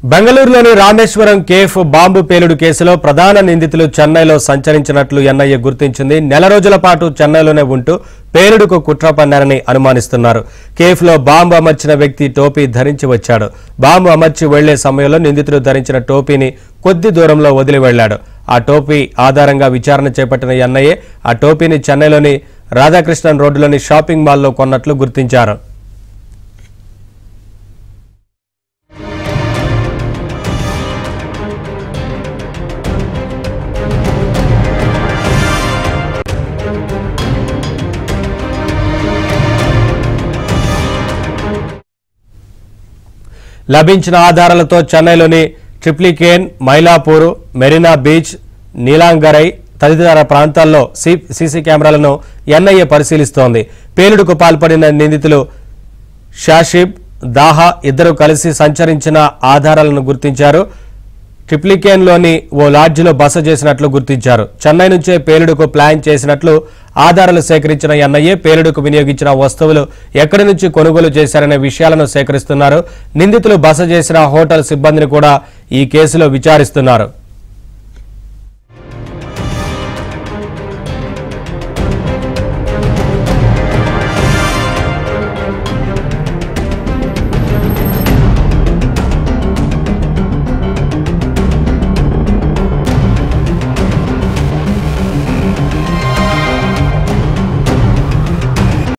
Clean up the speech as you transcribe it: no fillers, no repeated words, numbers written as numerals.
బెంగళూరులోని Rameswaram cafe bomb పేలుడు కేసులో ప్రధాన నిందితులు చెన్నైలో సంచరించినట్లు ఎన్ఐఏ గుర్తించింది. నెల రోజుల పాటు చెన్నైలోనే ఉంటూ పేలుడుకు కుట్ర పన్నారని అనుమానిస్తున్నారు. కేఫ్లో బాంబు అమర్చిన వ్యక్తి టోపీ ధరించి వచ్చాడు. బాంబు అమర్చి వెళ్లే సమయంలో నిందితుడు ధరించిన టోపీని కొద్ది దూరంలో వదిలి వెళ్లాడు. ఆ టోపీ ఆధారంగా విచారణ చేపట్టిన ఎన్ఐఏ ఆ టోపీని చెన్నైలోని రాధాకృష్ణన్ రోడ్డులోని షాపింగ్ మాల్లో కొన్నట్లు గుర్తించారు. లభించిన ఆధారాలతో చెన్నైలోని ట్రిప్లికేన్, మైలాపూర్, మెరీనా బీచ్, నీలాంగరై తదితర ప్రాంతాల్లో సీసీ కెమెరాలను ఎన్ఐఏ పరిశీలిస్తోంది. పేలుడుకు పాల్పడిన నిందితులు షాషిబ్, దాహా ఇద్దరు కలిసి సంచరించిన ఆధారాలను గుర్తించారు. ట్రిప్లికేన్లోని ఓ లాడ్జిలో బస చేసినట్లు గుర్తించారు. చెన్నై నుంచే పేలుడుకు ప్లాన్ చేసినట్లు ఆధారాలు సేకరించిన ఎన్ఐఏ పేలుడుకు వినియోగించిన వస్తువులు ఎక్కడి నుంచి కొనుగోలు చేశారనే విషయాలను సేకరిస్తున్నారు. నిందితులు బస చేసిన హోటల్ సిబ్బందిని కూడా ఈ కేసులో విచారిస్తున్నారు.